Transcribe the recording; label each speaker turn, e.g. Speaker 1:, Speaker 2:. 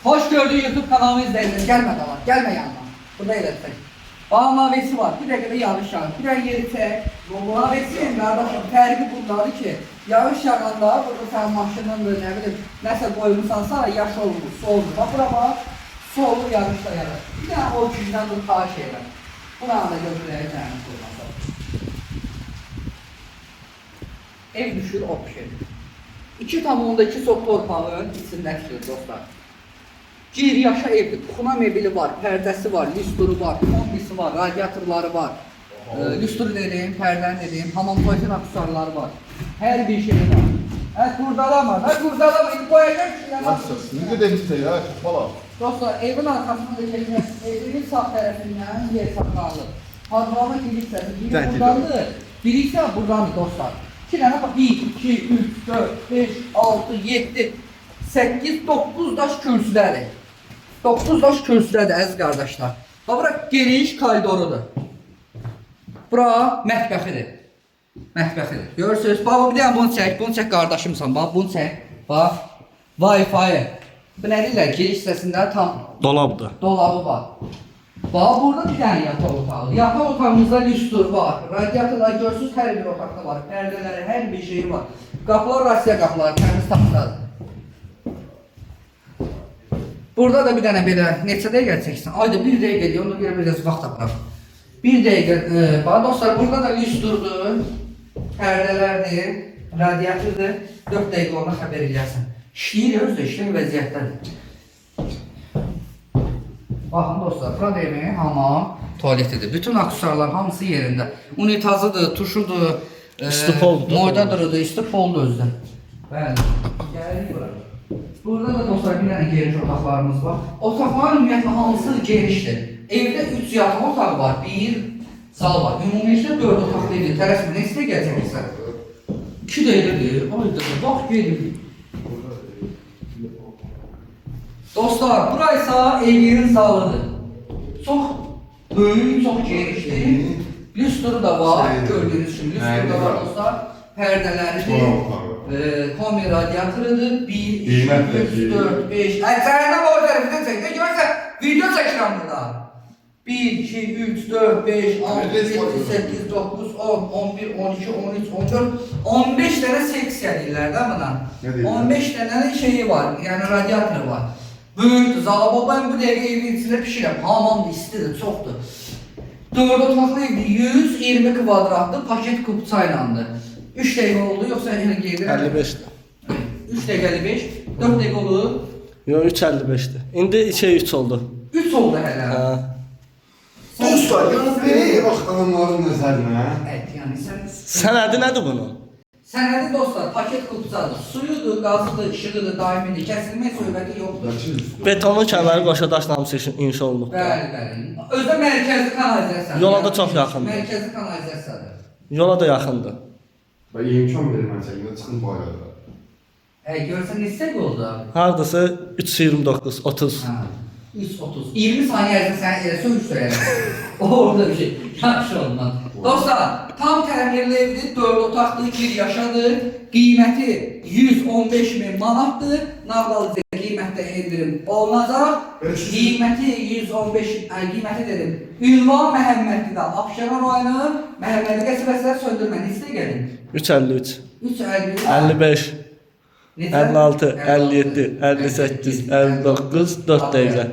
Speaker 1: Hoş gördüğün YouTube kanalımı izleyiniz. Gelme tamam. Gelme yanına. Burada iletmek. Bağ mavisi var. Bir dakikada yağış yağır. Bir dakika yeri çek. Mavisi kardeşim. Tergi bunları ki. Yağış yağanda burada sen maşından böyle ne bileyim. Nəsə koymuşsansa yaş olur. Su olur. Bak bura bak. Su olur yağış da yarar. Bir tane o gücünden dur ta şeyler. Buna da götürüyor yani. Ev düşür o pişir. 2,2 sok torpağın içindədir dostlar. Gir yaşa evdir. Xuna mebeli var, pərdəsi var, lüsturu var, kombisi var, radiatorları var. Lüsturu dediyim, pərdəni dediyim, hamam tualetin aksesuarları var. Hər bir şey var. Kurdalama, kurdalama, indi koyacaq ki.
Speaker 2: Nasıl? Ne demişti ya? Valla.
Speaker 1: Dostlar, evin arkasında çəkilməz, evin sağ tərəfindən yer saxlanılır. Hadrolama kilitsəsi, biri buradandır, biri isə buradandır dostlar. 2 dənə bax, 1, 2, 3, 4, 5, 6, 7, 8, 9 daş kürsüdədir. 9 daş kürsüdədir əziz qardaşlar. Bura geniş koridorudur. Bura mətbəxidir. Mətbəxidir. Görürsünüz? Baba bir dənə bunu çək qardaşımsan. Bax bunu çək. Bax. Wi-Fi. Bu nə deyirlər? Giriş hissəsində tam
Speaker 3: Dolabdır.
Speaker 1: dolabı var. Bax burada bir dənə yataq otağı. Yataq otağımızda lüstr var. Radiatorlar görürsünüz hər bir otaqda var. Pərdələri, hər bir şey var. Qapılar Rusiya qapıları, təmiz taxtadır. Burada da bir dənə belə neçə dəqiqə çəksən? Ayda 1 dəqiqə deyir, ona görə biraz vaxt tapıram. 1 dəqiqə, bax dostlar, burada da lüstrdur, pərdələrdir, radiatordur. 4 dəqiqə ona xəbər eləyərsən. İşləyir, özü işləyir vəziyyətdədir. Baxın dostlar, burada evi, hamam, tualetidir. Bütün aksesuarlar hamısı yerində. Unitazıdır, tuşudur,
Speaker 3: üstü poldur.
Speaker 1: moydadırıdır, üstü poldur özdə. Bəli, gəlirik bura. Burada da dostlar bir dənə geniş otaqlarımız var. Otaqların ümumiyyətlə hamısı genişdir. Evdə 3 yataq otağı var, 1 sal var. Ümumiyyətlə 4 otaqlı edir. Tərəsmə nə istə gələcəksə? 2 dəqiqədir, ayda bax gedir. Dostlar, buraysa evin zalıdır. Çox böyük, çox genişdir. Lüstru da var, gördüğünüz kimi. Lüstru da var dostlar. Pərdələridir. Komi radiatorudur. 1, 2, 3, 4, 5. Sənədə bu tərəfdən çək. Görürsən, video çəkirəm burada. 1, 2, 3, 4, 5, 6, 7, 8, 9, 10, 11, 12, 13, 14, 15 tane seksiya deyirlər də buna. 15 tane şeyi var, yəni radiatoru var. Böyükdür, Zalaba ben bu dəqiqə evin içində pişirəm. Hamam da istidir, çoxdur. 4 otaqlı evdir, 120 kvadratlı paket kupçaylandır. 3 dəqiqə oldu, yoxsa elə gedir?
Speaker 3: 55'dir.
Speaker 1: 3 dəqiqə 55, 4 dəqiqə oldu.
Speaker 3: Yox, 3.55'dir. İndi 2'ye 3 oldu.
Speaker 1: 3 oldu hələ.
Speaker 3: Ha.
Speaker 2: Dostlar, yalnız nereye bak adamların nəzərinə?
Speaker 1: Evet, yəni sən...
Speaker 3: Sənədi nədir bunun?
Speaker 1: Sənədi dostlar, paket kupçadır. Suyudur, qazıdır, işığıdır, daimidir, kəsilmə söhbəti yoxdur.
Speaker 3: Betonun kənarı qoşa daşla hamısı inşa olunub.
Speaker 1: Bəli, bəli. Özdə mərkəzi kanalizasiyadır.
Speaker 3: Yola da çox yaxındır.
Speaker 1: Mərkəzi kanalizasiyadır.
Speaker 3: Yola da yaxındır.
Speaker 2: Və imkan verir mən çəkinə, çıxın bayrağı.
Speaker 1: Görsən neçə oldu abi?
Speaker 3: Hardasa 3.29, 30.
Speaker 1: 3.30. 20 saniye ərzində sənə elə söz söylədim. Orada bir şey. Yaxşı ondan. Dostlar, tam təmirli evdir, 4 otaqdır, 1 yaşadır. Qiyməti 115.000 manatdır. Nağdalı qiymətdə endirim olunacaq. Qiyməti 115, qiyməti dedim. Ünvan Məhəmmədlidə, Abşeron rayonu, Məhəmmədli qəsəbəsinə söndürmə. Neçə gəlin?
Speaker 3: 3.53.
Speaker 1: 3.53.
Speaker 3: 55. 56, 57, 58, 59, 4 dəqiqə.